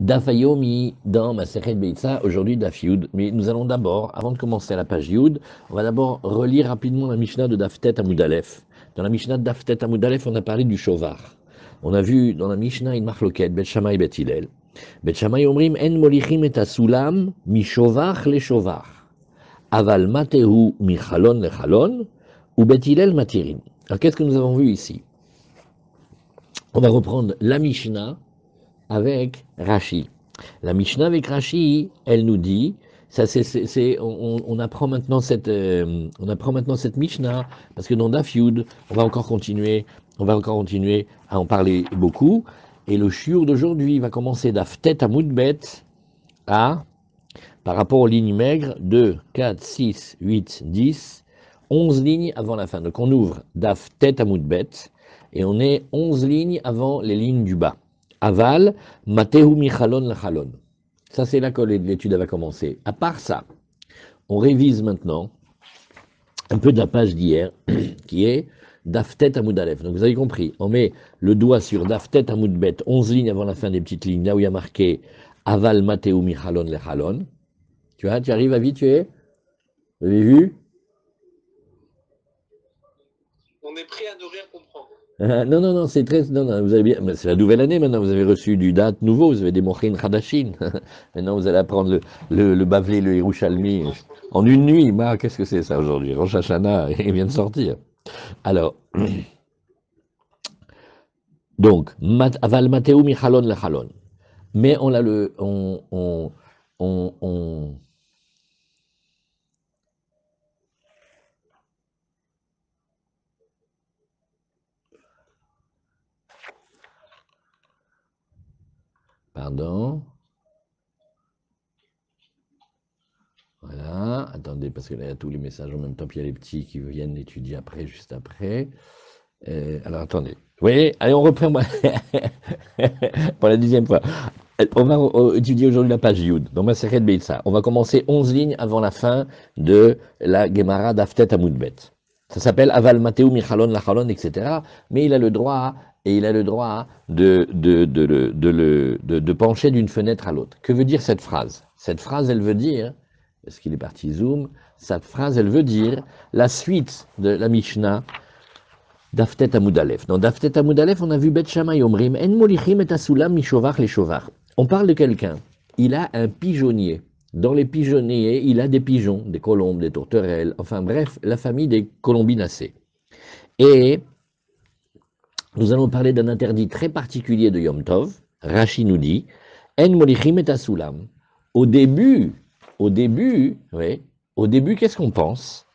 Daf Yomi dans Masechet Beitza, aujourd'hui Daf Yud. Mais nous allons d'abord, avant de commencer à la page Yud, on va d'abord relire rapidement la Mishnah de Daf Tet Amud Aleph. Dans la Mishnah de Daf Tet Amud Aleph, on a parlé du Shovar. On a vu dans la Mishnah une marloquette, Bet Shammai Bet Hillel. Bet Shammai omrim en molichim et asulam mi Shovar le Shovar. Aval matehu mi chalon le chalon, ou Bet Hillel matirin. Alors qu'est-ce que nous avons vu ici? On va reprendre la Mishnah avec Rashi. La Mishnah avec Rashi, elle nous dit, ça on apprend maintenant cette Mishnah parce que dans Daf Yud, on va encore continuer à en parler beaucoup. Et le shiur d'aujourd'hui va commencer Daf Tet Amud Bet à, par rapport aux lignes maigres, 2, 4, 6, 8, 10, 11 lignes avant la fin. Donc on ouvre Daf Tet Amud Bet et on est 11 lignes avant les lignes du bas. Aval, Matehu Michalon Lachalon. Ça, c'est là que l'étude va commencer. À part ça, on révise maintenant un peu de la page d'hier, qui est Daftet Amud Aleph. Donc vous avez compris, on met le doigt sur Daftet Amud Bet, 11 lignes avant la fin des petites lignes, là où il y a marqué Aval, Matehu Michalon Lachalon. Tu vois, tu arrives à habituer? Vous avez vu? On est prêt à ne rien comprendre. Non, c'est très. Non, vous avez bien. C'est la nouvelle année maintenant, vous avez reçu du date nouveau, vous avez des Mochin Hadashin. Maintenant, vous allez apprendre le Bavli, le Yerushalmi. En une nuit, qu'est-ce que c'est ça aujourd'hui? Rosh Hashanah, il vient de sortir. Alors, donc, Aval Mateu Michalon Lechalon. Mais on a le. Pardon. Voilà, attendez, parce que là, il y a tous les messages en même temps, puis il y a les petits qui viennent étudier après, juste après. Alors, attendez. Vous voyez, allez, on reprend pour la 10e fois. On va étudier aujourd'hui la page Yud, dans Masechet Beitza. On va commencer 11 lignes avant la fin de la Gemara d'Aftet Amud Bet. Ça s'appelle Aval Mateu Michalon Lachalon, etc. Mais il a le droit, de pencher d'une fenêtre à l'autre. Que veut dire cette phrase? Cette phrase, elle veut dire, parce qu'il est parti zoom, cette phrase, elle veut dire la suite de la Mishnah Daftet Amud Aleph. Dans Daftet Amud Aleph, on a vu Bet Shammai omrim en molichim et asulam mishovar les shovar. On parle de quelqu'un. Il a un pigeonnier. Dans les pigeonniers, il a des pigeons, des colombes, des tourterelles, enfin bref, la famille des colombinacées. Et nous allons parler d'un interdit très particulier de Yom Tov. Rashi nous dit en molichim et asulam. Au début, qu'est-ce qu'on pense?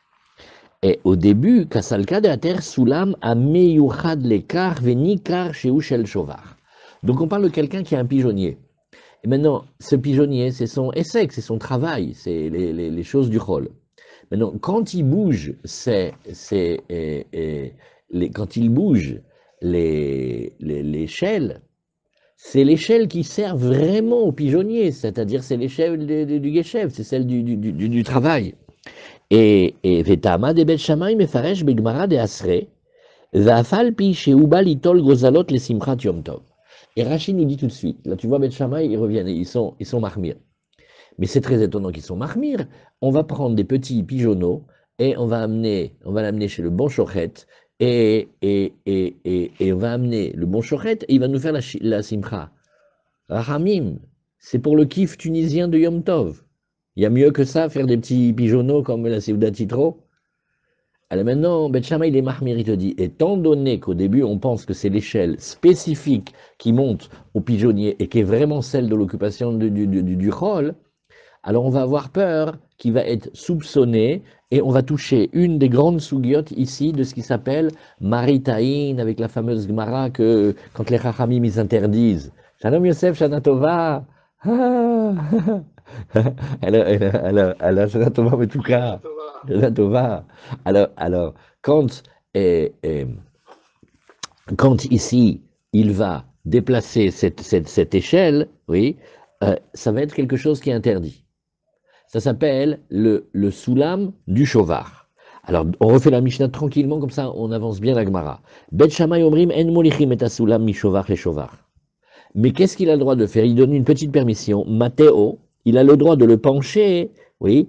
Et au début, Kasalka de la terre Soulam a meyuchad lekar venikar sheu shel shovar. Donc on parle de quelqu'un qui a un pigeonnier. Et maintenant, ce pigeonnier, c'est son essai, c'est son travail, c'est les choses du rôle. Maintenant, quand il bouge, quand il bouge l'échelle, c'est l'échelle qui sert vraiment au pigeonnier, c'est-à-dire c'est l'échelle du Geshev, c'est celle du travail. Et Vetama de Bet Shammai mefaresh begmara de Asre, Vafal pi sheuba litol gozalot le simchat yom tov. Et Rachid nous dit tout de suite, là tu vois Bet Shammai, ils reviennent, ils sont mahmir. Mais c'est très étonnant qu'ils sont mahmir. On va prendre des petits pigeonneaux et on va l'amener chez le bon shochet et on va amener le bon shochet et il va nous faire la simcha. Rahamim, c'est pour le kiff tunisien de Yom Tov. Il y a mieux que ça, faire des petits pigeonneaux comme la Seuda Titro. Alors maintenant, Bet Shammai, il est mahmir, il te dit, étant donné qu'au début, on pense que c'est l'échelle spécifique qui monte au pigeonnier et qui est vraiment celle de l'occupation du rôle, alors on va avoir peur qu'il va être soupçonné et on va toucher une des grandes sougiotes ici de ce qui s'appelle Maritaïn, avec la fameuse Gemara que quand les Chachamim ils interdisent. Shalom Yosef, Shana Tova. Alors, Shana Tova, mais tout cas. Shana Tova. Alors, quand ici, il va déplacer cette échelle, oui, ça va être quelque chose qui est interdit. Ça s'appelle le soulam du shovar. Alors, on refait la Mishnah tranquillement, comme ça, on avance bien la Gemara. Bet Shammai omrim en molichim et soulam mi shovar le shovar. Mais qu'est-ce qu'il a le droit de faire? Il donne une petite permission. Matteo, il a le droit de le pencher, oui,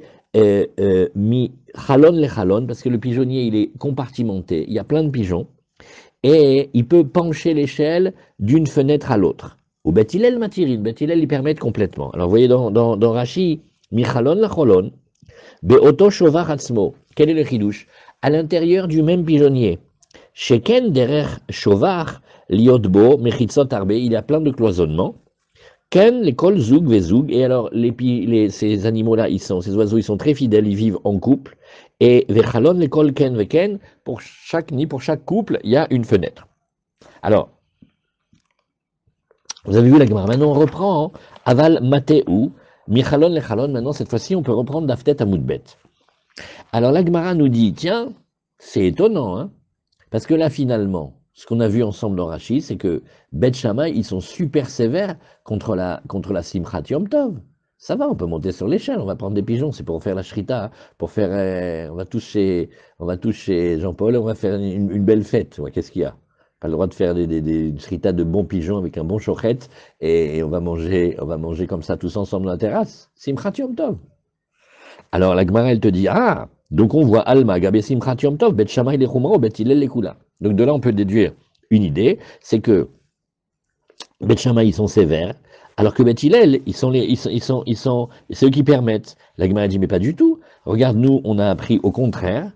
mi chalon le chalon, parce que le pigeonnier, il est compartimenté. Il y a plein de pigeons. Et il peut pencher l'échelle d'une fenêtre à l'autre. Ou Bethilel matirin, Bethilel il permet complètement. Alors vous voyez dans Rashi, Michalon la cholon, Beoto shovar atzmo. Quel est le chidouche? À l'intérieur du même pigeonnier. Sheken derer shovar liotbo mechitzot arbe, il y a plein de cloisonnements. Ken les kol zoug vezoug, et alors ces animaux-là, ces oiseaux, ils sont très fidèles, ils vivent en couple. Et vechalon les kol ken veken, pour chaque nid, pour chaque couple, il y a une fenêtre. Alors, vous avez vu la Gemara. Maintenant, on reprend Aval Mateu, Michalon Lechalon. Maintenant, cette fois-ci, on peut reprendre Daftet Amoudbet. Alors, la Gemara nous dit, tiens, c'est étonnant, hein, parce que là, finalement, ce qu'on a vu ensemble dans Rashi, c'est que Bet Shammai, ils sont super sévères contre la Simchat Yom Tov. Ça va, on peut monter sur l'échelle, on va prendre des pigeons, c'est pour faire la shrita, hein, pour faire, on va toucher Jean-Paul, et on va faire une belle fête. Ouais, qu'est-ce qu'il y a? Pas le droit de faire des shrita de bons pigeons avec un bon chochet, et on va manger comme ça tous ensemble dans la terrasse. Simchat Yom Tov. Alors la Gemara, elle te dit, ah, donc on voit Alma, Gabé Simchat Yom Tov, Bet Shammai le Chumra, Bet Hillel le Kula. Donc de là, on peut déduire une idée, c'est que Bet Shammai, ils sont sévères, alors que Bet Hillel, c'est eux qui permettent. La Gemara dit, mais pas du tout. Regarde, nous, on a appris au contraire,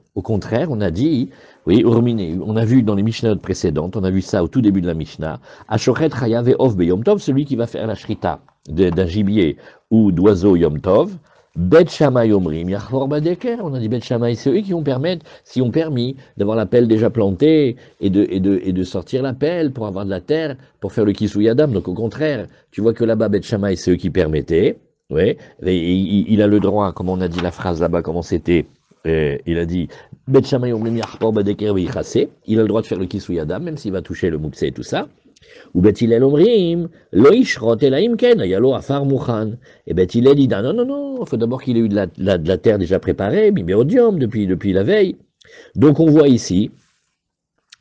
on a dit, oui, Urminé, on a vu dans les Mishnahs précédentes, on a vu ça au tout début de la Mishnah, Ashochet Chayav et Ov Yom Tov, celui qui va faire la shrita d'un gibier ou d'oiseau Yom Tov, Bet Shammai Omrim, Yachvor Badeker, on a dit Bet Shammai, c'est eux qui ont permis d'avoir la pelle déjà plantée et de sortir la pelle pour avoir de la terre, pour faire le Kisuyadam. Donc au contraire, tu vois que là-bas, Bet Shammai, c'est eux qui permettaient, ouais, et il a le droit, comme on a dit la phrase là-bas, comment c'était, il a dit Bet Shammai Omrim Yachvor Badeker Vichase, il a le droit de faire le Kisuyadam, même s'il va toucher le Moukse et tout ça. Ou Bet Hillel omrim, lo ishrot elaim ken, ayalo afar mouchan. Et Bet Hillel dit, non, non, non, il faut d'abord qu'il ait eu de la terre déjà préparée, biméodium, depuis la veille. Donc on voit ici,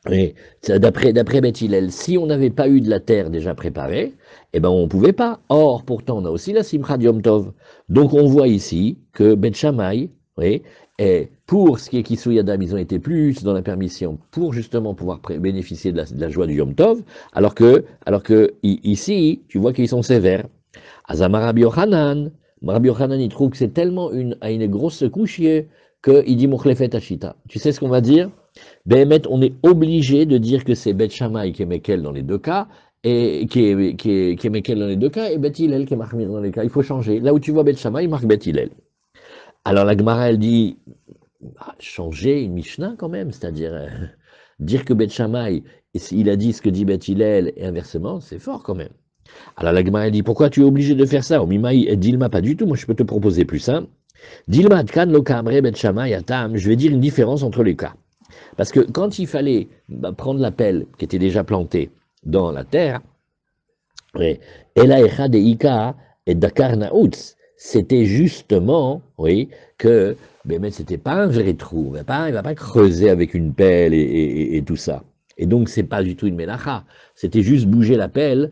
d'après Bet Hillel, si on n'avait pas eu de la terre déjà préparée, eh ben on ne pouvait pas. Or, pourtant, on a aussi la Simchat Yom Tov. Donc on voit ici que Bet Shammai, oui, et pour ce qui est Kisuyadam, ils ont été plus dans la permission pour justement pouvoir bénéficier de la joie du Yom Tov, alors que ici, tu vois qu'ils sont sévères. Azamar Rabbi Yochanan, il trouve que c'est tellement à une grosse couche qu'il dit Mochlefet Ashita. Tu sais ce qu'on va dire? Behemet, on est obligé de dire que c'est Bet Shammai qui est Mekel dans les deux cas, et qui est Mekel dans les deux cas, et Bet Hillel qui est Mahmir dans les cas. Il faut changer. Là où tu vois Bet Shammai, il marque Bet Hillel. Alors la Gemara, elle dit, changer une Mishnah quand même, c'est-à-dire dire que Bet Shammai, il a dit ce que dit Bet Hillel, et inversement, c'est fort quand même. Alors la Gemara, elle dit, pourquoi tu es obligé de faire ça? Omimaï, Dilma, pas du tout, moi je peux te proposer plus simple. Dilma, Adkan, lo kamre, Bet Shammai, Atam, je vais dire une différence entre les cas. Parce que quand il fallait prendre la pelle qui était déjà plantée dans la terre, Ela Echa de Ika et Dakar Naoutz, c'était justement, oui, que mais c'était pas un vrai trou, il va pas creuser avec une pelle et tout ça. Et donc c'est pas du tout une mélacha, c'était juste bouger la pelle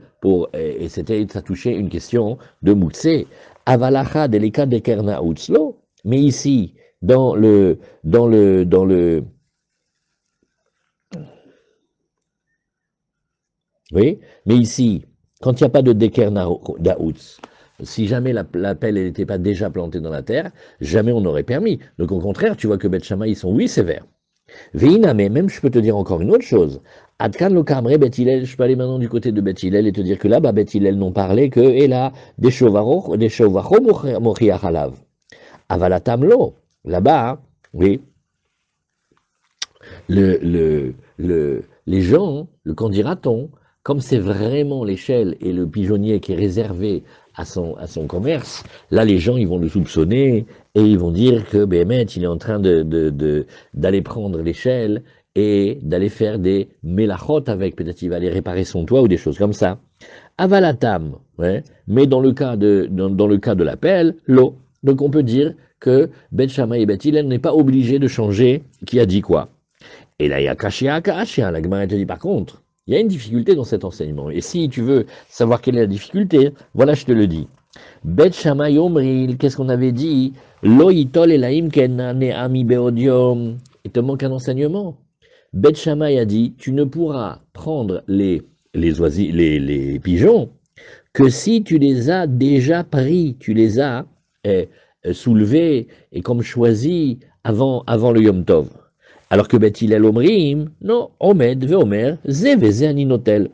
et ça touchait une question de moutse. Avalacha delika de kerna utzlo, mais ici dans le oui, mais ici quand il n'y a pas de deker naoutz, si jamais la pelle n'était pas déjà plantée dans la terre, jamais on n'aurait permis. Donc au contraire, tu vois que Bet Shammai, ils sont, oui, sévères. Veina, mais même je peux te dire encore une autre chose. Adkan lo kamre Bet Hillel, je peux aller maintenant du côté de Bet Hillel et te dire que là-bas, Bet Hillel n'ont parlé que, et là, des chevachos mochiach halav. Avalatam lo, là-bas, oui, les gens, qu'en dira-t-on, comme c'est vraiment l'échelle et le pigeonnier qui est réservé à son commerce, là les gens ils vont le soupçonner et ils vont dire que Béhémet il est en train d'aller prendre l'échelle et d'aller faire des mélachot avec, peut-être il va aller réparer son toit ou des choses comme ça. Avalatam, ouais, mais dans le cas de l'appel, l'eau. Donc on peut dire que Bet Shammai et Bet Hillel n'est pas obligé de changer qui a dit quoi. Et là, il y a Kashia, la Gemara te dit par contre, Il y a une difficulté dans cet enseignement. Et si tu veux savoir quelle est la difficulté, voilà, je te le dis. Bet Shammai Omril, qu'est-ce qu'on avait dit? Lo yitol elaim ken ne'ami beodiom. Il te manque un enseignement. Bet Shammai a dit, tu ne pourras prendre les pigeons que si tu les as déjà pris, tu les as soulevés et comme choisis avant le Yom Tov. Alors que Bet Hillel Omrim, non, Omed ve'omer, ze veze aninotel.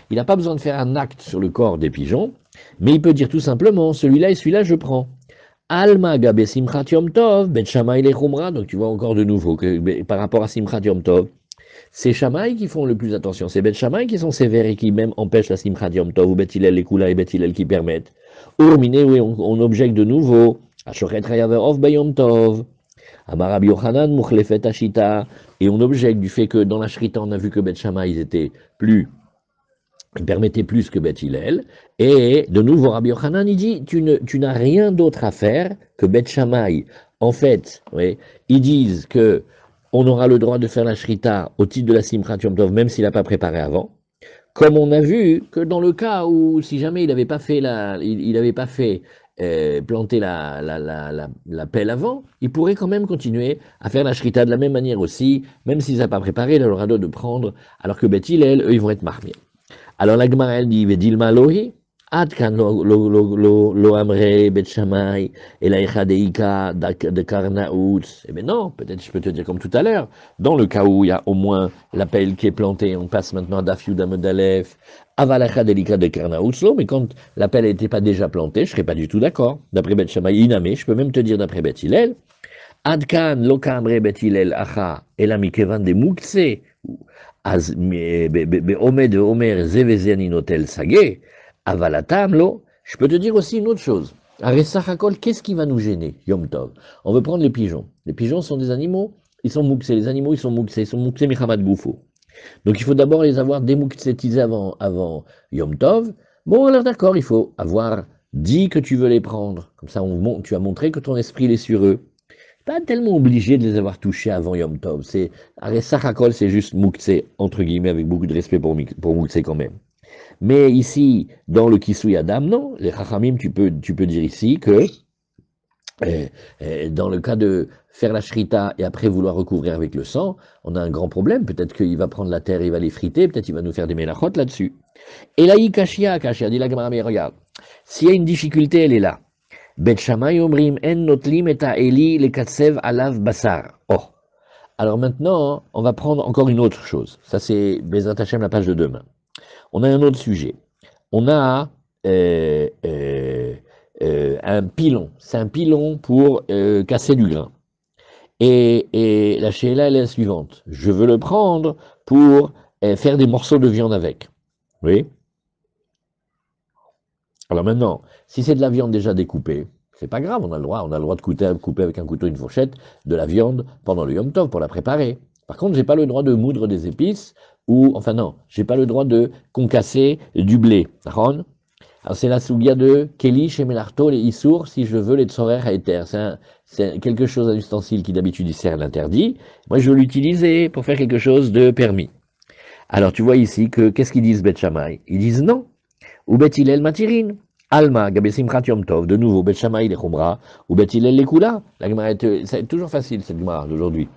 Il n'a pas besoin de faire un acte sur le corps des pigeons, mais il peut dire tout simplement, celui-là et celui-là je prends. Alma gabe simchat yom tov, Bet Shammai lechumra, donc tu vois encore de nouveau que par rapport à simchat yom tov, c'est Shammai qui font le plus attention, c'est Bet Shammai qui sont sévères et qui même empêchent la simchat yom tov, ou Bet Hillel les Kula et Bet Hillel qui permettent. Urmine, oui, on objecte de nouveau, Ashochet Rayaverov Bayom Tov, Amar Rabbi Yochanan Mukhlefet Ashita, et on objecte du fait que dans la Shrita, on a vu que Bet Shammai, ils étaient plus, ils permettaient plus que Bet Hillel, et de nouveau Rabbi Yochanan, il dit, tu n'as rien d'autre à faire que Bet Shammai. En fait, oui, ils disent que on aura le droit de faire la Shrita au titre de la Simchat Yom Tov, même s'il n'a pas préparé avant. Comme on a vu que dans le cas où, si jamais il n'avait pas fait planter la pelle avant, il pourrait quand même continuer à faire la shrita de la même manière aussi, même s'ils n'ont pas préparé, il aura le droit de prendre, alors que Bet Hillel, eux, ils vont être marmés. Alors la Gemara, elle dit, Vedilma lohi, ad kan lo amre Bet Shammai, et la echadeika de karnaoutz. Eh bien non, peut-être je peux te dire comme tout à l'heure, dans le cas où il y a au moins la pelle qui est plantée, on passe maintenant à Daf Yud Amud Aleph, aval echadeika de karnaoutz, mais quand la pelle n'était pas déjà plantée, je ne serais pas du tout d'accord. D'après Bet Shammai, inamé, je peux même te dire d'après Bet Hillel, ad kan lo kamre Bet Hillel acha, et la mikevan de mukse, אז בעומד ואומר זה וזה אני נוטל סגה, אבל הטעם לא. Je peux te dire aussi une autre chose. Aressachakol, qu'est-ce qui va nous gêner, Yom Tov? On veut prendre les pigeons. Les pigeons sont des animaux, ils sont mouxés. Les animaux, ils sont mouxés Michamad Goufo. Donc il faut d'abord les avoir démouxétisés avant Yom Tov. Bon, alors d'accord, il faut avoir dit que tu veux les prendre. Comme ça, tu as montré que ton esprit est sur eux. Pas tellement obligé de les avoir touchés avant Yom Tov. C'est Sachakol, c'est juste Mouktsé, entre guillemets, avec beaucoup de respect pour Mouktsé quand même. Mais ici, dans le Kisui Adam, non, les Chachamim, tu peux dire ici que dans le cas de faire la shrita et après vouloir recouvrir avec le sang, on a un grand problème. Peut-être qu'il va prendre la terre et il va les friter, peut-être qu'il va nous faire des mélachot là-dessus. Et là, Kashia, dit la Gemara, mais regarde, s'il y a une difficulté, elle est là. Bet Shammai omrim en notlim et eli le katsev alav basar. Oh. Alors maintenant, on va prendre encore une autre chose. Ça, c'est Bezrat Hashem, la page de demain. On a un autre sujet. On a un pilon. C'est un pilon pour casser du grain. Et la sheila, elle est la suivante. Je veux le prendre pour faire des morceaux de viande avec. Oui. Alors maintenant, si c'est de la viande déjà découpée, c'est pas grave, on a le droit de couper avec un couteau, une fourchette, de la viande pendant le Yom Tov pour la préparer. Par contre, j'ai pas le droit de moudre des épices j'ai pas le droit de concasser du blé. Alors c'est la sougia de Keli, Shemelarto, les Issour, si je veux les tsorer à éther. C'est quelque chose, un ustensile qui d'habitude il sert à l'interdit. Moi, je veux l'utiliser pour faire quelque chose de permis. Alors tu vois ici que, qu'est-ce qu'ils disent Bet Shammai? Ils disent non. Ou Bet Hillel matirin. Alma, Gabe Simchat Yom Tov, de nouveau, Bet Shammai les Chumra, ou Bet Hillel les Kula. La Gemara c'est toujours facile cette Gemara d'aujourd'hui.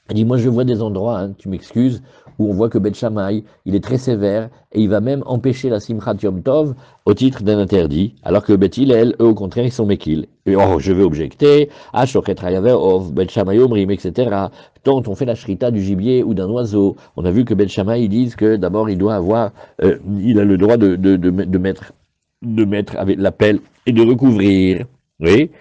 Elle dit, moi je vois des endroits, hein, tu m'excuses, où on voit que Bet Shammai, il est très sévère, et il va même empêcher la Simchat Yom Tov au titre d'un interdit, alors que Bet Hillel, eux au contraire, ils sont Mekil. Et je vais objecter, Ashochet Rayaver of Bet Shammai Omrim, etc. Quand on fait la shrita du gibier ou d'un oiseau, on a vu que Bet Shammai, ils disent que d'abord il doit avoir, il a le droit de mettre avec la pelle et de recouvrir. Oui.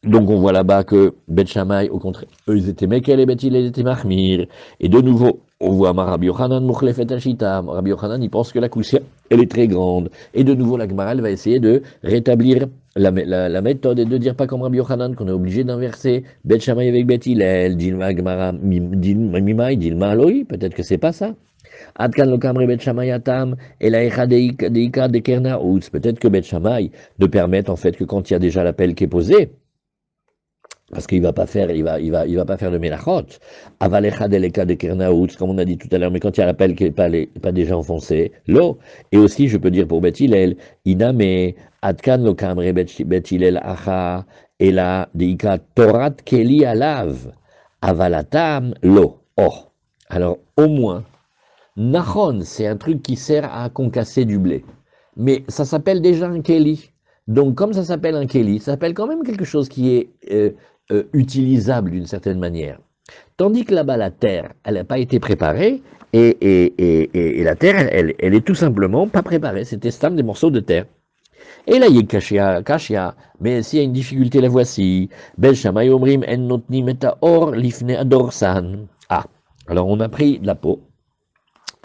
Donc on voit là-bas que Bet Shammai, au contraire, eux ils étaient Mekel et Bet Hillel étaient Mahmir. Et de nouveau, on voit Rabbi Yochanan Mukhlefet Ashita. Rabbi Yochanan, il pense que la coussière, elle est très grande. Et de nouveau, la Gemara, elle va essayer de rétablir la méthode et de dire pas comme Rabbi Yochanan qu'on est obligé d'inverser Bet Shammai avec Bet Hillel. Dilma Gemara, Mimai, Dilma Aloi, peut-être que c'est pas ça. Adkan lo kamre Bet Shammai atam et la echa deika de kernaoutz. Peut-être que Bet Shammai ne permettent en fait que quand il y a déjà l'appel qui est posé, parce qu'il va pas faire, il va pas faire de melachot. Avalecha deleka de kernaout, comme on a dit tout à l'heure, mais quand il y a l'appel qui n'est pas déjà enfoncé, l'eau. Et aussi, je peux dire pour Bet Hillel, iname, atkan lo kamre Bet Hillel acha, ela deika torat keli alav, avalatam lo. Oh. Alors, au moins, Nachon, c'est un truc qui sert à concasser du blé. Mais ça s'appelle déjà un keli. Donc, comme ça s'appelle un keli, ça s'appelle quand même quelque chose qui est utilisable d'une certaine manière. Tandis que là-bas, la terre, elle n'a pas été préparée, et la terre, elle est tout simplement pas préparée. C'est estam des morceaux de terre. Et là, il y a kashia, mais s'il y a une difficulté, la voici. Bel shamay omrim en notnim et or lifne adorsan. Ah, alors on a pris de la peau.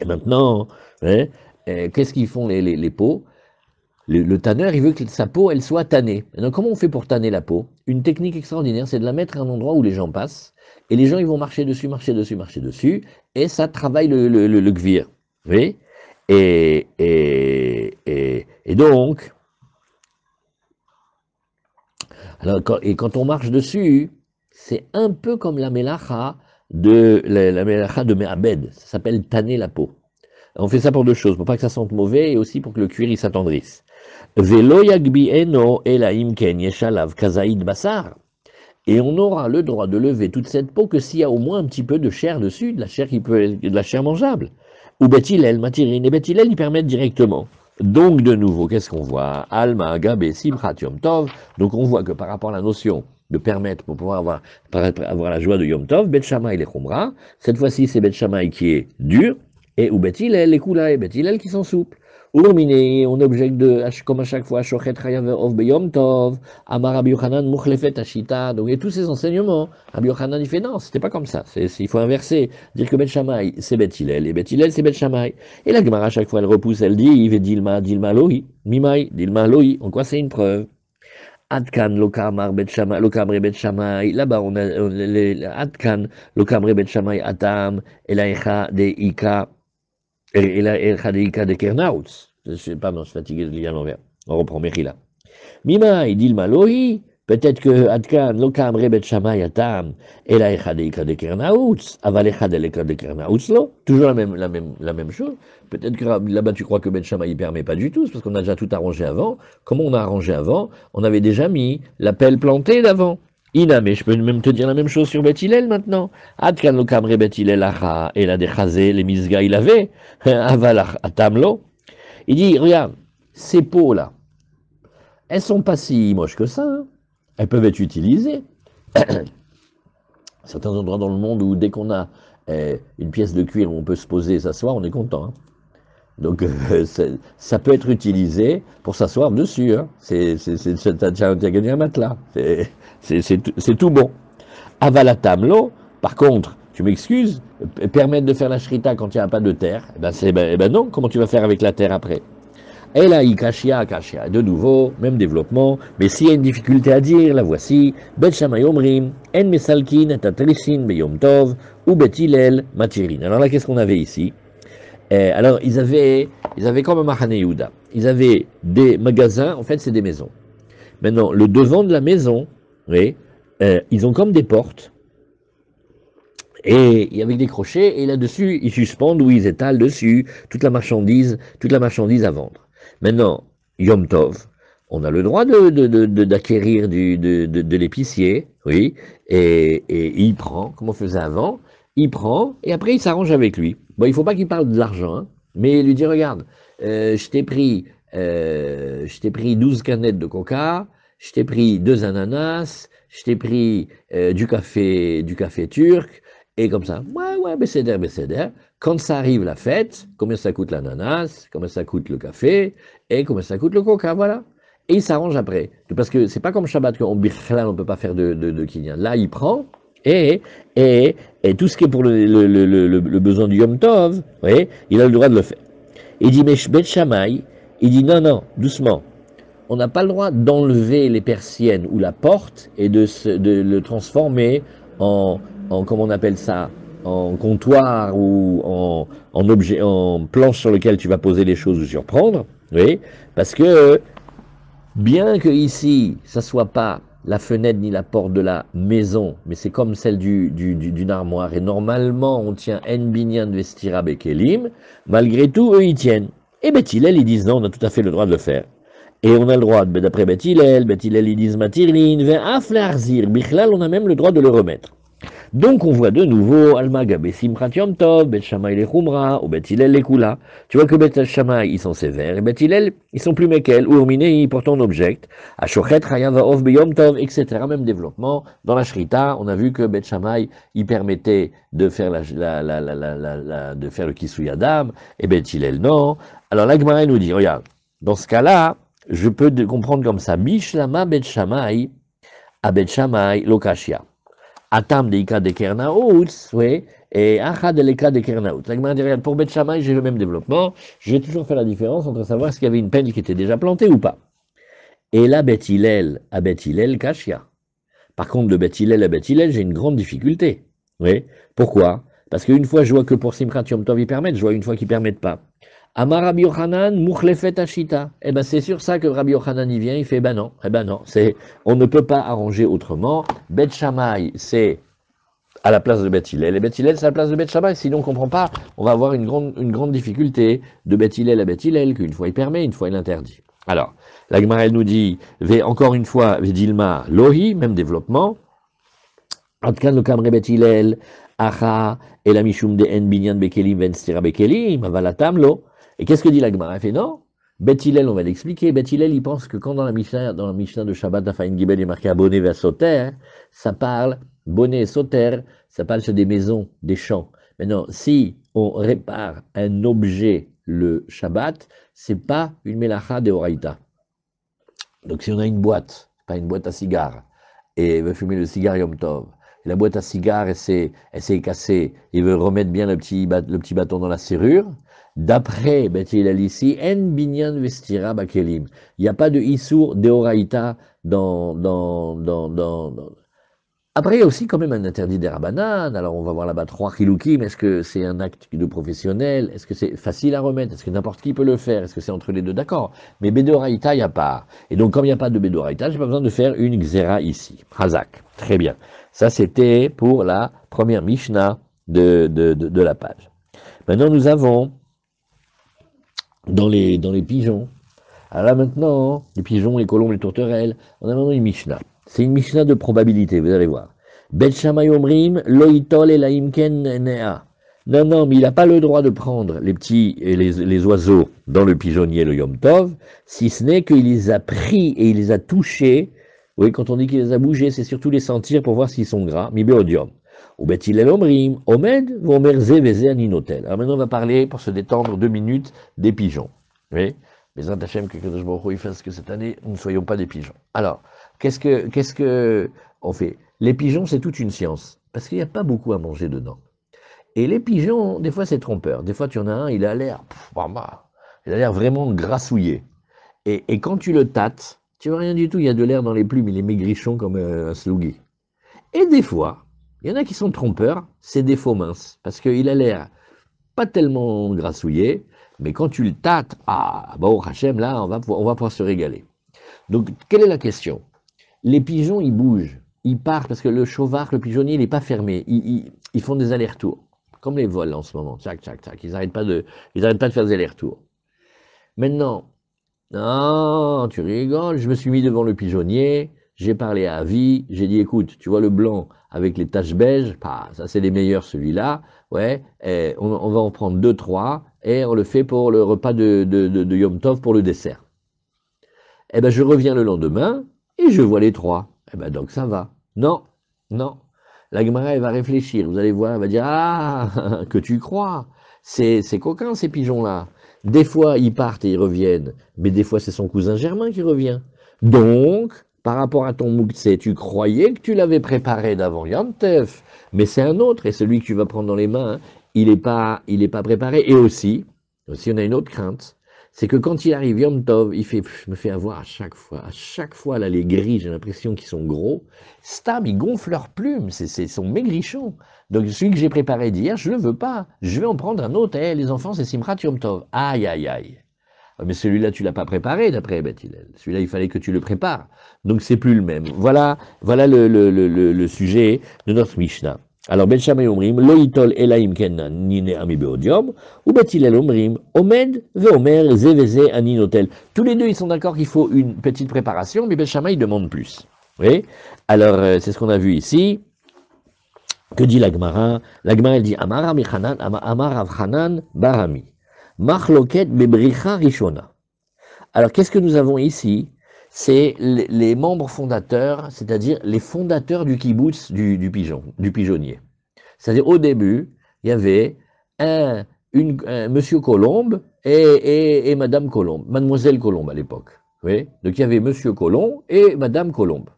Et maintenant, hein, qu'est-ce qu'ils font les peaux? Le tanneur, il veut que sa peau, elle soit tannée. Donc, comment on fait pour tanner la peau? Une technique extraordinaire, c'est de la mettre à un endroit où les gens passent, et les gens, ils vont marcher dessus, et ça travaille le gvir. Vous voyez? Et donc, alors, quand on marche dessus, c'est un peu comme la mélacha la mélacha de Me'abed. Ça s'appelle tanner la peau. On fait ça pour deux choses, pour pas que ça sente mauvais et aussi pour que le cuir il s'attendrisse. Velo yagbi'eno elaim ken yeshalav kazaïd basar. Et on aura le droit de lever toute cette peau que s'il y a au moins un petit peu de chair dessus, de la chair qui peut être de la chair mangeable. Ou betilel, matirine, et betilel, ils permettent directement. Donc, de nouveau, qu'est-ce qu'on voit? Alma, Gabé, Simchat, Yom Tov. Donc, on voit que par rapport à la notion de permettre pour pouvoir avoir la joie de Yom Tov, Bet Shammai les Khumra. Cette fois-ci, c'est Bet Shammai qui est dur, et ou Bet Hillel, les Kula, et Bet Hillel qui sont souples. Urminé, on objecte comme à chaque fois, Shochet Chayav Ov Beyom Tov, Amar Rabbi Yochanan Mukhlefet Ashita. Donc, il y a tous ces enseignements. Rabbi Yochanan, il fait non, c'était pas comme ça. Il faut inverser. Dire que Bet Shammai, c'est Bet Hillel, et Bet Hillel, c'est Bet Shammai. Et la Gemara, à chaque fois, elle repousse, elle dit, Yves Dilma, Dilma Loi, Mimai, Dilma Loi. En quoi c'est une preuve? Adkan, Lokamar, Bet Shammai, Lokamre, Bet Shammai. Là-bas, on a Adkan, Lokamre, Bet Shammai, Atam, Elaïcha, de Ika, Elaïcha, de Ika, de Kernautz. Pardon, je suis fatigué de lire à l'envers. On reprend Mechila. Mimai, Dilma Loi. Peut-être que Adkan, Lokamre, Bet Shammai, Atam, Elaïcha, de Ika, de Kernautz, Avalecha, de Ika, de Kernautz, lo. Toujours la même chose. Peut-être que là-bas, tu crois que Bet Shammai ne permet pas du tout, parce qu'on a déjà tout arrangé avant. Comment on a arrangé avant? On avait déjà mis la pelle plantée d'avant. Ina, mais je peux même te dire la même chose sur Bet Hillel maintenant. Adkan lo kamre Bet Hillel acha, et la dechazé, les misga, il avait. Avalach atamlo. Il dit, regarde, ces peaux-là, elles sont pas si moches que ça. Hein. Elles peuvent être utilisées. Certains endroits dans le monde où dès qu'on a une pièce de cuir où on peut se poser et s'asseoir, on est content. Hein. Donc, ça peut être utilisé pour s'asseoir dessus. Hein. Tu as gagné un matelas. C'est tout bon. Avalatamlo, par contre, tu m'excuses, permettre de faire la shrita quand il n'y a pas de terre, eh ben non, comment tu vas faire avec la terre après? Et là, kashia, de nouveau, même développement, mais s'il y a une difficulté à dire, la voici, Bet Shammai omrim, en mesalkin et atrisin beyom tov, ou Bet Hillel matirin. Alors là, qu'est-ce qu'on avait ici? Alors, ils avaient comme un Mahane Yehuda. Ils avaient des magasins, en fait, c'est des maisons. Maintenant, le devant de la maison, oui, ils ont comme des portes, et avec des crochets, et là-dessus, ils suspendent ou ils étalent dessus toute la marchandise à vendre. Maintenant, Yom Tov, on a le droit d'acquérir de l'épicier, oui, et il prend, comme on faisait avant, il prend, et après il s'arrange avec lui. Bon, il ne faut pas qu'il parle de l'argent, hein, mais il lui dit, regarde, je t'ai pris 12 canettes de coca, je t'ai pris 2 ananas, je t'ai pris du café turc, et comme ça, ouais, bécéder. Quand ça arrive la fête, combien ça coûte l'ananas, combien ça coûte le café, et combien ça coûte le coca, voilà. Et il s'arrange après. Parce que c'est pas comme Shabbat qu'on ne peut pas faire de kinyan. Là, il prend, et tout ce qui est pour le besoin du Yom Tov, oui, il a le droit de le faire. Il dit, mais Bet Shammai, il dit, non, doucement. On n'a pas le droit d'enlever les persiennes ou la porte et de le transformer en comment on appelle ça, en comptoir ou en objet, en planche sur lequel tu vas poser les choses ou surprendre, oui, parce que bien que ici, ça soit pas la fenêtre ni la porte de la maison, mais c'est comme celle d'une armoire. Et normalement, on tient En Binyan Vestira Bekelim. Malgré tout, eux, ils tiennent. Et Beth Hillel, ils disent non, on a tout à fait le droit de le faire. Et on a le droit, d'après Beth Hillel, ils disent Matirlin, Ve'af Le'arzir. Bichlal, on a même le droit de le remettre. Donc on voit de nouveau Almaga Simchat Yom Tov, Bet Shammai les Khumra, ou Bet Hillel les Kula. Tu vois que Bet Shammai ils sont sévères, et Bet Hillel ils sont plus méquels, Urminé pourtant on objecte, Ashochet Chayav Ov Beyom Tov, etc. Même développement. Dans la Shrita, on a vu que Bet Shammai il permettait de faire, de faire le Kisui Adam, et Bet Hillel non. Alors la Gemara nous dit, regarde, dans ce cas-là, je peux comprendre comme ça, Bishlama Bet Shammai, à Bet Shammai Lokashia. Atam de Ika de Kernaout, oui, et Acha de l'Eka de Kernaout. Pour Bet Shammai, j'ai le même développement. J'ai toujours fait la différence entre savoir s'il y avait une peine qui était déjà plantée ou pas. Et là, Bet Hillel, à Bet Hillel, Kashia. Par contre, de Bet Hillel à Bet Hillel, j'ai une grande difficulté. Oui. Pourquoi? Parce qu'une fois, je vois que pour Simchat Yom Tov, ils permettent, je vois une fois qu'ils permettent pas. Amar Rabbi Yochanan, Mouchlefet Ashita. Eh ben, c'est sur ça que Rabbi Yochanan y vient, il fait, ben non, on ne peut pas arranger autrement. Bet Shammai, c'est à la place de Bet Hillel, et Bet Hillel, c'est à la place de Bet Shammai, sinon on ne comprend pas, on va avoir une grande difficulté de Bet Hillel à Bet Hillel, qu'une fois il permet, une fois il interdit. Alors, la Gemara, elle nous dit, encore une fois, Vedilma, Lohi, même développement, Atkan le Kamre Bet Hillel, Acha, et la Mishum de En Binyan Bekelim, Ven Stira Bekelim, Avalatam Lo. Et qu'est-ce que dit la Gemara? Elle fait non. Bet Hillel, on va l'expliquer. Bet Hillel, il pense que quand dans la Mishnah de Shabbat, Afaïn Gibel, il est marqué Abonné vers Soter, ça parle, Bonnet et Soter, ça parle sur des maisons, des champs. Maintenant, si on répare un objet le Shabbat, c'est pas une Melacha de Horaïta. Donc si on a une boîte, pas une boîte à cigares, et veut fumer le cigare Yom Tov, et la boîte à cigares, elle s'est cassée, il veut remettre bien le petit bâton dans la serrure, d'après Bet Hillel ici, En Binyan Vestira Bakelim. Il n'y a pas de Issour Deoraita dans. Après, il y a aussi quand même un interdit des Rabbanan. Alors, on va voir là-bas 3 chiloukim. Est-ce que c'est un acte de professionnel? Est-ce que c'est facile à remettre? Est-ce que n'importe qui peut le faire? Est-ce que c'est entre les deux? D'accord. Mais Bedoraita, il n'y a pas. Et donc, comme il n'y a pas de Bedoraita, j'ai pas besoin de faire une Xéra ici. Hazak. Très bien. Ça, c'était pour la première Mishnah de la page. Maintenant, nous avons dans les pigeons. Alors là, maintenant, les pigeons, les colombes, les tourterelles, on a maintenant une Mishnah. C'est une Mishnah de probabilité, vous allez voir. Bet Shammai Omrim, Loitol et Laimken Nea. Non, mais il n'a pas le droit de prendre les petits et les oiseaux dans le pigeonnier, le Yom Tov, si ce n'est qu'il les a pris et il les a touchés. Oui, quand on dit qu'il les a bougés, c'est surtout les sentir pour voir s'ils sont gras. Mi beodium. Ou Bet Hillel Omrim, Omed, Vomer Ze Veze Aninotel. Alors maintenant, on va parler, pour se détendre 2 minutes, des pigeons. Oui. Mais Hachem, que Kadosh Baruch Hu il fasse que cette année, nous ne soyons pas des pigeons. Alors, qu'est-ce que on fait? Les pigeons, c'est toute une science, parce qu'il n'y a pas beaucoup à manger dedans. Et les pigeons, des fois, c'est trompeur. Des fois, tu en as un, il a l'air vraiment grassouillé. Et quand tu le tâtes, tu vois rien du tout, il y a de l'air dans les plumes, il est maigrichon comme un slougi. Et des fois, il y en a qui sont trompeurs, c'est des faux minces, parce qu'il a l'air pas tellement grassouillé, mais quand tu le tâtes, bon, Hachem, là, on va pouvoir se régaler. Donc, quelle est la question? Les pigeons, ils bougent, ils partent, parce que le chauvard, le pigeonnier, il n'est pas fermé. Ils font des allers-retours, comme les vols en ce moment. Tchac, tchac, tchac. Ils n'arrêtent pas de faire des allers-retours. Maintenant, non, tu rigoles, je me suis mis devant le pigeonnier, j'ai parlé à Avi, j'ai dit, écoute, tu vois le blanc avec les taches beiges, ça c'est les meilleurs celui-là, ouais, on va en prendre 2, 3, et on le fait pour le repas de Yom Tov pour le dessert. Eh ben je reviens le lendemain, et je vois les 3. Eh ben donc ça va. Non. La Gemara, elle va réfléchir, vous allez voir, elle va dire, que tu crois, c'est coquin ces pigeons-là. Des fois, ils partent et ils reviennent, mais des fois, c'est son cousin Germain qui revient. Donc, par rapport à ton mouktsé, tu croyais que tu l'avais préparé d'avant Yom Tov, mais c'est un autre, et celui que tu vas prendre dans les mains, il n'est pas préparé. Et aussi, on a une autre crainte, c'est que quand il arrive Yom Tov, je me fais avoir à chaque fois, là, les gris, j'ai l'impression qu'ils sont gros. Stam, ils gonflent leurs plumes, c'est son maigrichon. Donc celui que j'ai préparé d'hier, je ne le veux pas. Je vais en prendre un autre. Les enfants, c'est Simchat Yom Tov. Aïe. Mais celui-là, tu l'as pas préparé, d'après Beth Hillel. Celui-là, il fallait que tu le prépares. Donc, c'est plus le même. Voilà le sujet de notre Mishnah. Alors, Ben Shammai omrim, lo yitol elaim ken nine ami beodium, ou Beth Hillel omrim, omed veomer ze veze ani notel. Tous les deux, ils sont d'accord qu'il faut une petite préparation, mais Ben Shammai demande plus. Oui. Alors, c'est ce qu'on a vu ici. Que dit la Gemara? La Gemara, elle dit, Amar Rav Hanan barami. Machloket bebricha rishona. Alors, qu'est-ce que nous avons ici? C'est les membres fondateurs, c'est-à-dire les fondateurs du kibbutz du pigeonnier. C'est-à-dire, au début, il y avait Monsieur Colombe et Madame Colombe, Mademoiselle Colombe à l'époque. Oui. Donc, il y avait Monsieur Colombe et Madame Colombe.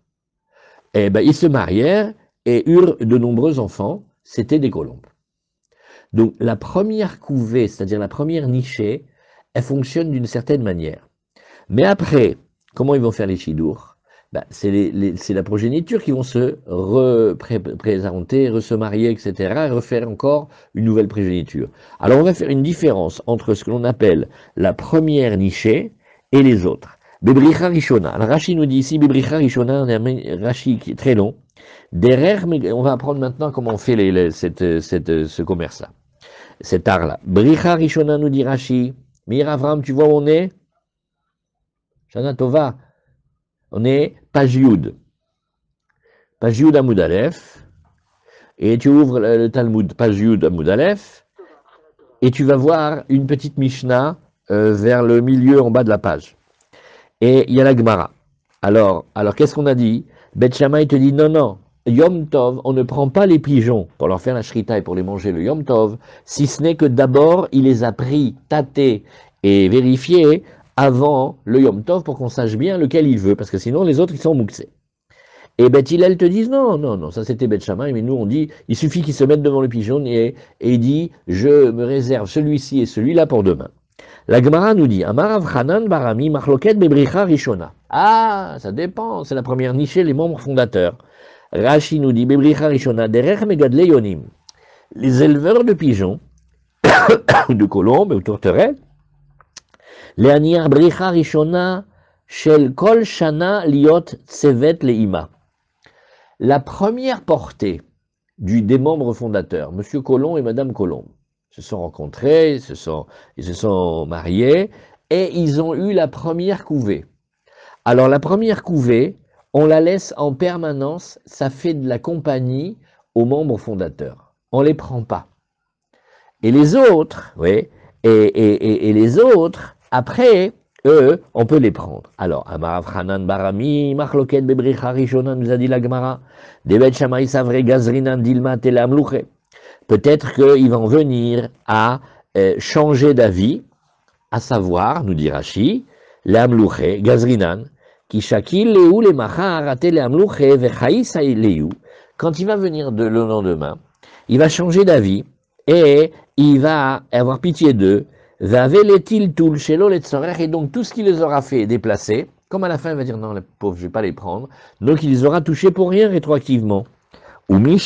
Et ben, ils se marièrent et eurent de nombreux enfants. C'était des colombes. Donc, la première couvée, c'est-à-dire la première nichée, elle fonctionne d'une certaine manière. Mais après, comment ils vont faire les chidours? Ben, c'est la progéniture qui vont se représenter, se marier, etc., et refaire encore une nouvelle progéniture. Alors, on va faire une différence entre ce que l'on appelle la première nichée et les autres. Bebricha Rishona. Alors, Rashi nous dit ici, Bebricha Rishona, Rashi qui est très long. Derrière, on va apprendre maintenant comment on fait ce commerce-là, cet art-là. Bricha Rishona nous dit Rashi. Mir Avram, tu vois où on est? Shana Tova. On est page Yud. Page Yud Amud Aleph. Et tu ouvres le Talmud, page Yud Amud Aleph. Et tu vas voir une petite Mishnah vers le milieu en bas de la page. Et il y a la Gemara. Alors qu'est-ce qu'on a dit? Bet Shammai te dit non. Yom Tov, on ne prend pas les pigeons pour leur faire la shrita et pour les manger le Yom Tov, si ce n'est que d'abord il les a pris, tâtés et vérifiés avant le Yom Tov pour qu'on sache bien lequel il veut, parce que sinon les autres ils sont mouxés. Et Beth Hillel te disent non, ça c'était Beth Shammai, mais nous on dit il suffit qu'ils se mettent devant le pigeon et il dit je me réserve celui-ci et celui-là pour demain. La Gemara nous dit Amar Rav Hanan barami machloket bebricha rishona. Ah, ça dépend, c'est la première nichée, les membres fondateurs. Rashi nous dit bebricha rishona derech megadle yonim. Les éleveurs de pigeons, de colombes ou tourterelles, les aniar bricha rishona shel kol shana liot tsevet leima. La première portée des membres fondateurs, Monsieur Colomb et Madame Colombe, se sont rencontrés, ils se sont mariés, et ils ont eu la première couvée. Alors la première couvée, on la laisse en permanence, ça fait de la compagnie aux membres fondateurs. On ne les prend pas. Et les autres, oui, et les autres, après, eux, on peut les prendre. Alors, Amar Hanan barami, machloket bebricha rishona, nous a dit la Gemara, Debet Shammai savre gazrinan dilma tele amluche. Peut-être qu'ils vont venir à changer d'avis, à savoir, nous dit Rashi, l'amluche, gazrinan, qui shakil leu le machar ate l'amluche vechaïsa leu. Quand il va venir le lendemain, il va changer d'avis et il va avoir pitié d'eux. Et donc tout ce qu'il les aura fait déplacer, comme à la fin il va dire non les pauvres je ne vais pas les prendre, donc il les aura touchés pour rien rétroactivement. Mais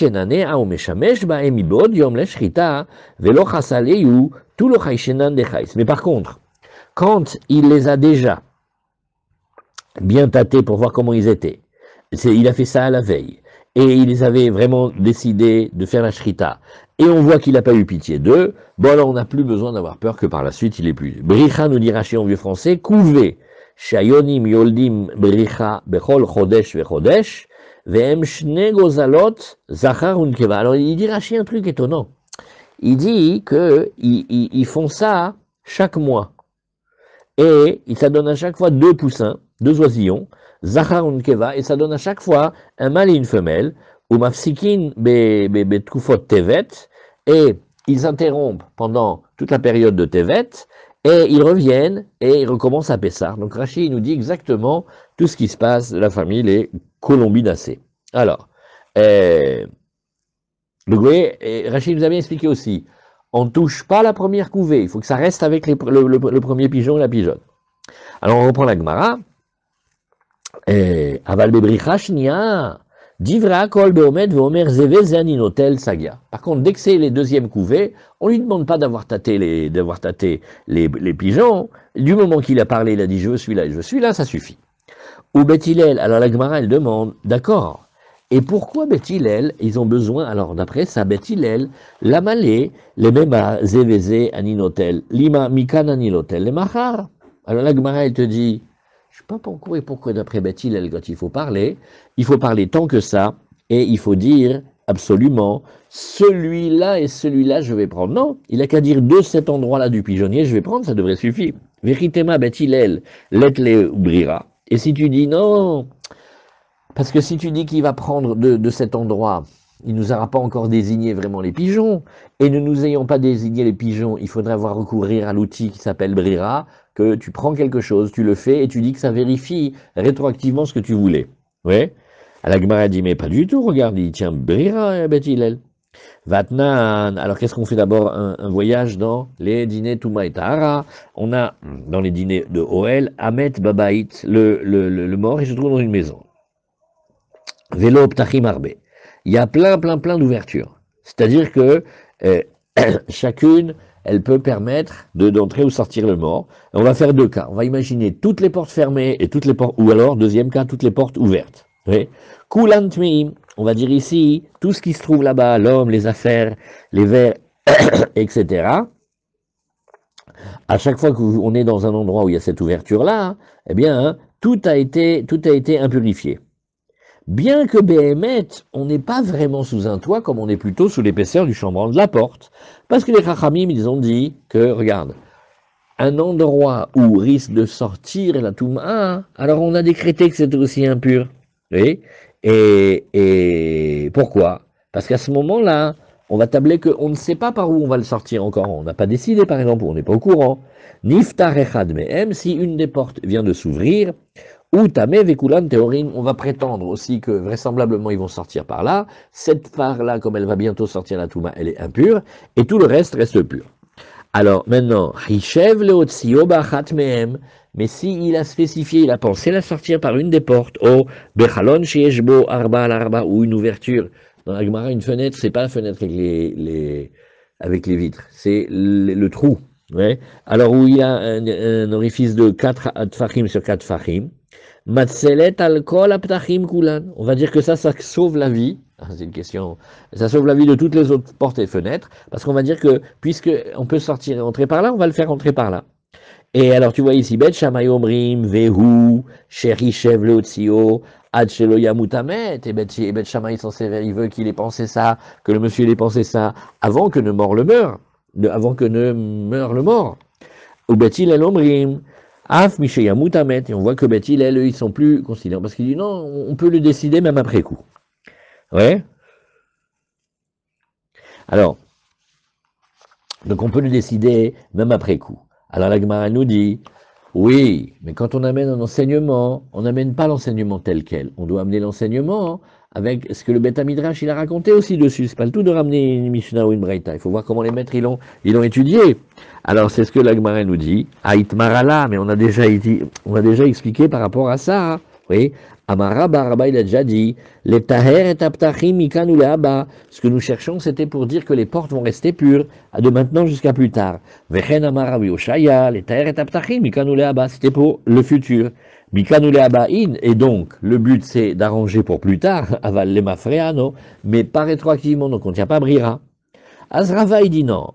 par contre, quand il les a déjà bien tâtés pour voir comment ils étaient, il a fait ça à la veille, et il les avait vraiment décidé de faire la shrita, et on voit qu'il n'a pas eu pitié d'eux, bon alors on n'a plus besoin d'avoir peur que par la suite il est plus. Bricha nous dit Rashi en vieux français, couvé, shayonim yoldim bricha bechol chodesh vechodesh, vehem shne gozalot zachar unkeva. Alors il dit Rashi un truc étonnant, il dit que ils font ça chaque mois, et ça donne à chaque fois 2 poussins, 2 oisillons, zachar unkeva, et ça donne à chaque fois un mâle et une femelle, ou mafsikin betkufot tevet, et ils interrompent pendant toute la période de tevet, et ils reviennent et ils recommencent à Pessah. Donc Rashi nous dit exactement tout ce qui se passe de la famille, les colombinacées. Alors, Rashi nous a bien expliqué aussi, on ne touche pas la première couvée, il faut que ça reste avec le premier pigeon et la pigeonne. Alors on reprend la Gemara. Aval bebricha shnia, Divra kol beomed veomer zeve zaninotel sagia. Par contre, dès que c'est les deuxièmes couvées, on lui demande pas d'avoir tâté les pigeons. Du moment qu'il a parlé, il a dit je suis là, ça suffit. Ou Beth Hillel, alors la Gemara elle demande, d'accord. Et pourquoi Beth Hillel, ils ont besoin, alors d'après ça, Beth Hillel, la malé, les mema zeveze aninotel, lima mikan aninotel, les machar. Alors la Gemara elle te dit, je sais pas pourquoi d'après Beth Hillel, quand il faut parler tant que ça, et il faut dire absolument, celui-là et celui-là je vais prendre. Non, il a qu'à dire de cet endroit-là du pigeonnier, je vais prendre, ça devrait suffire. Veritema Beth Hillel, let le oubrira. Et si tu dis non, parce que si tu dis qu'il va prendre de cet endroit, il ne nous aura pas encore désigné vraiment les pigeons, et ne nous ayant pas désigné les pigeons, il faudra avoir recourir à l'outil qui s'appelle Brira, que tu prends quelque chose, tu le fais, et tu dis que ça vérifie rétroactivement ce que tu voulais. Ouais. La Gemara dit, mais pas du tout, regarde, il tient Brira, Beth Hillel. Vatnan, alors qu'est-ce qu'on fait d'abord un voyage dans les dîners Touma et Tahara. On a dans les dîners de Oel, Hamet Babait, le mort, il se trouve dans une maison. Vélo Ptachim Arbe. Il y a plein d'ouvertures. C'est-à-dire que chacune, elle peut permettre d'entrer ou sortir le mort. Et on va faire deux cas. On va imaginer toutes les portes fermées et toutes les portes, ou alors, deuxième cas, toutes les portes ouvertes. Oui. Kulant Meim, on va dire ici, tout ce qui se trouve là-bas, l'homme, les affaires, les verres, etc. À chaque fois qu'on est dans un endroit où il y a cette ouverture-là, eh bien, tout a été impurifié. Bien que Béhémet, on n'est pas vraiment sous un toit, comme on est plutôt sous l'épaisseur du chambranle de la porte. Parce que les Chachamim, ils ont dit que, regarde, un endroit où risque de sortir la Touma, alors on a décrété que c'était aussi impur. Oui. Et pourquoi? Parce qu'à ce moment-là, on va tabler qu'on ne sait pas par où on va le sortir encore. On n'a pas décidé, par exemple, on n'est pas au courant. Niftar echad mehem, si une des portes vient de s'ouvrir, ou tamé vekulan théorim, on va prétendre aussi que vraisemblablement ils vont sortir par là. Cette part-là, comme elle va bientôt sortir la Touma, elle est impure, et tout le reste pur. Alors maintenant, Hishev leotzio bachat mehem, mais s'il a spécifié, il a pensé la sortir par une des portes, oh, bechalon sheyeshbo arba al arba, ou une ouverture. Dans la Gemara, une fenêtre, c'est pas la fenêtre avec les vitres, c'est le trou. Ouais. Alors où il y a un orifice de 4 tfachim sur 4 tfachim, matzelet al kol aptachim kulan. On va dire que ça sauve la vie. C'est une question. Ça sauve la vie de toutes les autres portes et fenêtres, parce qu'on va dire que, puisque on peut sortir et entrer par là, on va le faire entrer par là. Et alors, tu vois ici, Bet Shammai Omrim, Vehu, Sherishev Leotzio, Ad Shelo Yamutamet, et Bet Shammai il veut qu'il ait pensé ça, que le monsieur ait pensé ça, avant que ne meure le mort. Ou Bet Hillel Omrim, Af Mishe Yamutamet, et on voit que Bet Hillel, eux, ils sont plus considérants, parce qu'il dit non, on peut le décider même après coup. Ouais. Alors, donc on peut le décider même après coup. Alors la Gemara nous dit, oui, mais quand on amène un enseignement, on n'amène pas l'enseignement tel quel. On doit amener l'enseignement avec ce que le Beth Midrash il a raconté aussi dessus. C'est pas le tout de ramener une Mishnah ou une Braïta. Il faut voir comment les maîtres ils l'ont étudié. Alors c'est ce que la Gemara nous dit. Aït Marala, mais on a déjà expliqué par rapport à ça. Hein. Oui. Amara Baraba, il a déjà dit, les taher et aptachim mikan ou leaba. Ce que nous cherchons, c'était pour dire que les portes vont rester pures, de maintenant jusqu'à plus tard. Vechen amara Yoshaya, les taher et aptachim mikan ou leaba. C'était pour le futur. Mikan ou leaba in. Et donc, le but, c'est d'arranger pour plus tard, aval les mafreano, mais pas rétroactivement, donc on ne tient pas brira. Azrava, il dit non.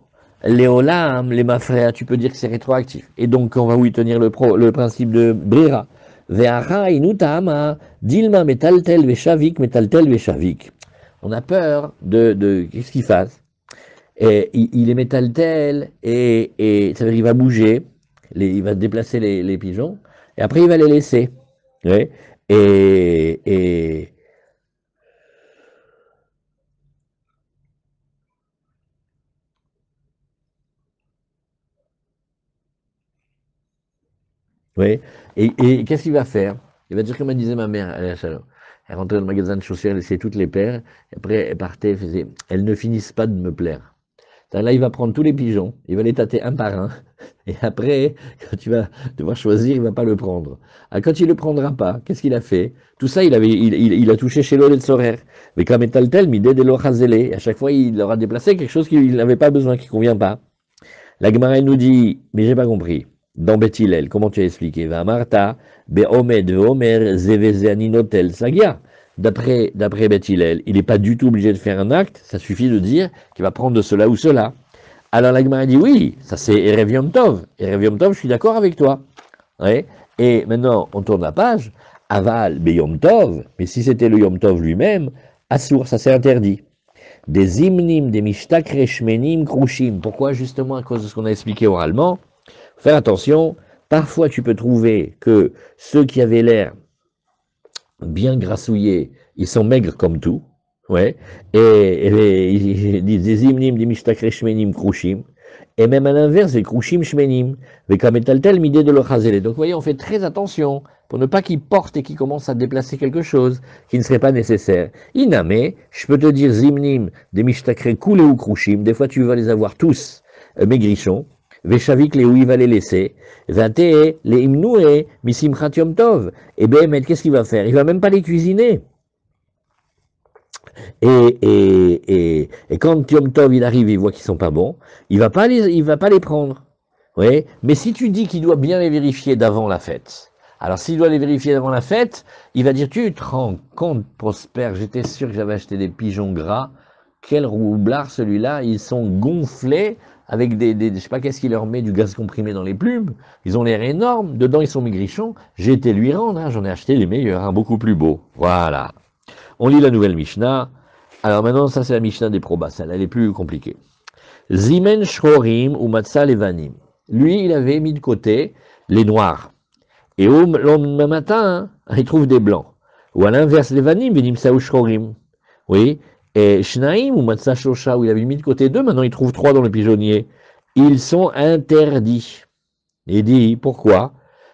Les olam, les mafrea, tu peux dire que c'est rétroactif. Et donc, on va oui tenir le principe de brira. Dilma metaltel veshavik, metaltel veshavik. On a peur de qu'est-ce qu'il fasse. Et il est metaltel et ça veut dire qu'il va bouger, il va déplacer les pigeons, et après il va les laisser. Ouais. Et ouais. Et qu'est-ce qu'il va faire? Il va dire comme elle disait ma mère, elle rentrait dans le magasin de chaussures, elle laissait toutes les paires, et après elle partait, elle faisait, elles ne finissent pas de me plaire. Là, il va prendre tous les pigeons, il va les tâter un par un, et après, quand tu vas devoir choisir, il va pas le prendre. Ah, quand il le prendra pas, qu'est-ce qu'il a fait? Tout ça, il a touché chez l'Oled Sorer. Mais comme tel, midé de l'Ochazélé. À chaque fois, il aura déplacé quelque chose qu'il n'avait pas besoin, qui convient pas. La Gemara nous dit, mais j'ai pas compris. Dans Beth Hillel, comment tu as expliqué? Va Martha, Be'omed, Ve'omer, Zevezeaninotel, Sagia. D'après Beth Hillel, il n'est pas du tout obligé de faire un acte, ça suffit de dire qu'il va prendre de cela ou cela. Alors la Gemara dit oui, ça c'est Erev Yom Tov. Erev Yom Tov, je suis d'accord avec toi. Ouais. Et maintenant, on tourne la page. Aval, Yom Tov, mais si c'était le Yom Tov lui-même, Assour, ça c'est interdit. Des hymnim, des mishtakre shmenim, krushim. Pourquoi? Justement à cause de ce qu'on a expliqué oralement. Faire attention, parfois tu peux trouver que ceux qui avaient l'air bien grassouillés, ils sont maigres comme tout. Ouais. Et des hymnim, des mishtakre shmenim, krushim. Et même à l'inverse, les krushim shmenim. Mais comme tel m'idée de l'ochazélé. Donc vous voyez, on fait très attention pour ne pas qu'ils portent et qu'ils commencent à déplacer quelque chose qui ne serait pas nécessaire. Iname, je peux te dire zimnim, des mishtakre koulé ou krushim, des fois tu vas les avoir tous maigrichons, veshavik les où il va les laisser, vate les imnoué, misimchat yom tov, et ben, qu'est-ce qu'il va faire? Il va même pas les cuisiner. Et quand Yom Tov il arrive, il voit qu'ils sont pas bons, il va pas les prendre. Oui, mais si tu dis qu'il doit bien les vérifier d'avant la fête, alors s'il doit les vérifier avant la fête, il va dire, tu te rends compte, Prosper, j'étais sûr que j'avais acheté des pigeons gras, quel roublard celui-là, ils sont gonflés avec je sais pas qu'est-ce qu'il leur met, du gaz comprimé dans les plumes, ils ont l'air énormes, dedans ils sont maigrichons, j'ai été lui rendre, hein, j'en ai acheté les meilleurs, hein, beaucoup plus beaux, voilà. On lit la nouvelle Mishnah, alors maintenant ça c'est la Mishnah des probas, elle est plus compliquée. Zimen shrorim ou matzah levanim. Lui, il avait mis de côté les noirs. Et au lendemain matin, hein, il trouve des blancs. Ou à l'inverse, les vanim, venim saou shrorim. Oui. Et shnaim ou matzah shosha, où il avait mis de côté deux, maintenant il trouve trois dans le pigeonnier. Ils sont interdits. Il dit, pourquoi?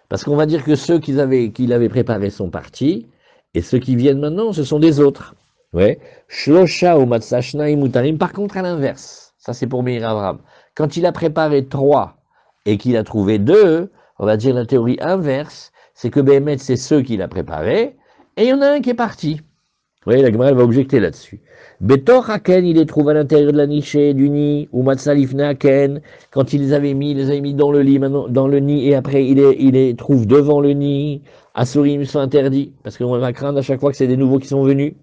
Parce qu'on va dire que ceux qu'il avait préparés sont partis, et ceux qui viennent maintenant, ce sont des autres. Ouais. Shlosha ou matzah shnaim mutarim. Par contre, à l'inverse, ça c'est pour Meir Avraham. Quand il a préparé trois, et qu'il a trouvé deux, on va dire la théorie inverse, c'est que Béhémet, c'est ceux qu'il a préparés, et il y en a un qui est parti. Vous voyez, la Gemara va objecter là-dessus. Betor Haken, il les trouve à l'intérieur de la niche du nid, ou Matsalifne Haken, quand il les avait mis dans le lit, maintenant, dans le nid, et après il les trouve devant le nid. Asurim sont interdits, parce qu'on va craindre à chaque fois que c'est des nouveaux qui sont venus.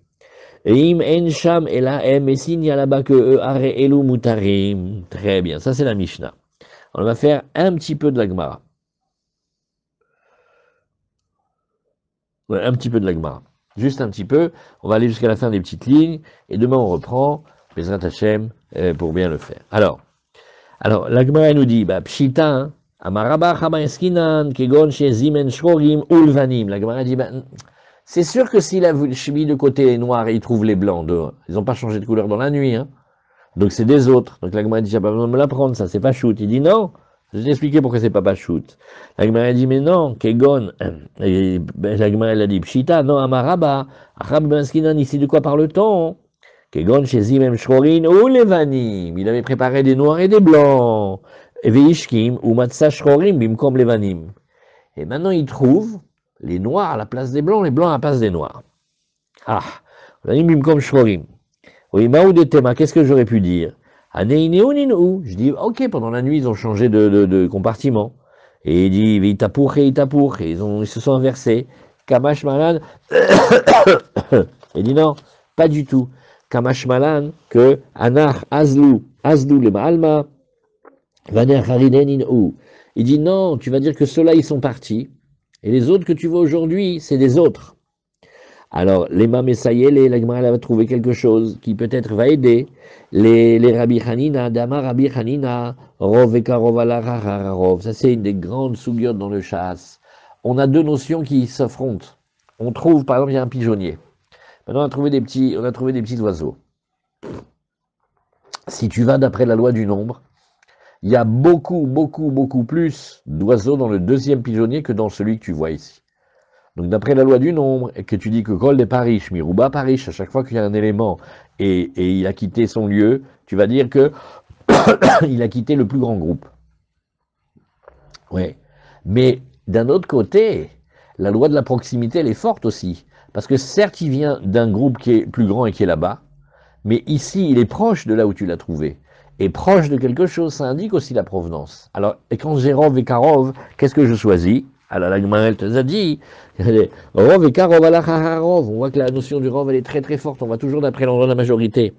Im Ensham et la M, et s'il y a là-bas que eux, Are Elu Mutarim. Très bien, ça c'est la Mishnah. On va faire un petit peu de la Gemara. Ouais, un petit peu de la Gemara. Juste un petit peu. On va aller jusqu'à la fin des petites lignes. Et demain, on reprend. Bezrat Hashem, pour bien le faire. Alors la Gemara nous dit, Pshita, hein, Amaraba Chama Eskinan, Kegon Shezimen Shrorim, Ulvanim. La Gemara dit, c'est sûr que s'il a mis de côté les noirs et il trouve les blancs dehors, ils n'ont pas changé de couleur dans la nuit, hein. Donc c'est des autres. Donc la Gemara dit, j'ai pas besoin de me la prendre, ça c'est pas shoot. Il dit non, je vais t'expliquer pourquoi c'est pas shoot. La Gemara dit, mais non, Kegon, la Gemara elle a dit, Pshita, non, Amaraba, Achab Benskinan, ici de quoi parle-t-on? Kegon, chez Zimem Shrorin, ou Levanim, il avait préparé des noirs et des blancs. Veishkim, ou Matzah Shrorim, Bimkom Levanim. Et maintenant il trouve les noirs à la place des blancs, les blancs à la place des noirs. Ah, Levanim, Bimkom Shrorim. Oui, Maoudetema, qu'est-ce que j'aurais pu dire? Je dis, ok, pendant la nuit, ils ont changé de compartiment. Et il dit, ils se sont inversés. Kamash Malan, il dit non, pas du tout. Kamash Malan, que Anar Azlou le Maalma, Vaner Harinen ou. Il dit non, tu vas dire que ceux-là, ils sont partis. Et les autres que tu vois aujourd'hui, c'est des autres. Alors, les Mamessayel, la Gemara va trouver quelque chose qui peut-être va aider. Les Rabbi Hanina, Dama Rabbi Hanina, Rov et Rov. Ça, c'est une des grandes sougiotes dans le chasse. On a deux notions qui s'affrontent. On trouve, par exemple, il y a un pigeonnier. Maintenant, on a trouvé des petits oiseaux. Si tu vas d'après la loi du nombre, il y a beaucoup plus d'oiseaux dans le deuxième pigeonnier que dans celui que tu vois ici. Donc d'après la loi du nombre, et que tu dis que Kol de Parish, Mirouba Parish, à chaque fois qu'il y a un élément et il a quitté son lieu, tu vas dire que il a quitté le plus grand groupe. Ouais. Mais d'un autre côté, la loi de la proximité, elle est forte aussi. Parce que certes, il vient d'un groupe qui est plus grand et qui est là-bas, mais ici, il est proche de là où tu l'as trouvé. Et proche de quelque chose, ça indique aussi la provenance. Alors, et quand j'ai Rov et Karov, qu'est-ce que je choisis? Alors, la Gemara, elle te a dit, Rov et Karov, Rov. On voit que la notion du Rov, elle est très très forte. On va toujours d'après l'endroit de la majorité.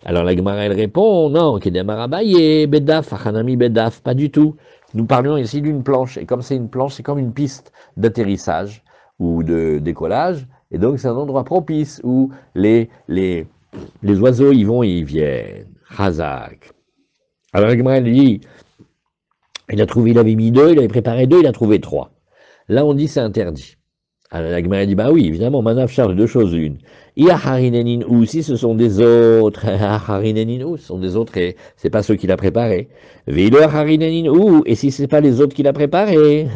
Alors, la Gemara, elle répond, non, Kedemarabaye, Bedaf, Achanami Bedaf, pas du tout. Nous parlions ici d'une planche. Et comme c'est une planche, c'est comme une piste d'atterrissage ou de décollage. Et donc, c'est un endroit propice où les oiseaux, ils vont et ils viennent. Razak. Alors, la Gemara, elle dit, il avait mis deux, il avait préparé deux, il a trouvé trois. Là, on dit c'est interdit. Alors, la Gemara dit, bah oui, évidemment, Manav charge deux choses l'une. Iaharinenin ou, si ce sont des autres, Harinenin ou, ce sont des autres et c'est pas ceux qu'il a préparés. Vilo Harinenin ou, et si c'est pas les autres qu'il a préparés,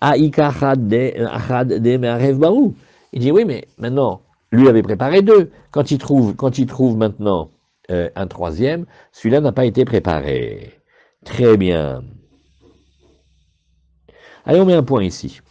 Aika Achad de Me'arev Baou. Il dit, oui, mais maintenant, lui avait préparé deux. Quand il trouve maintenant un troisième, celui-là n'a pas été préparé. Très bien. Allez, on met un point ici.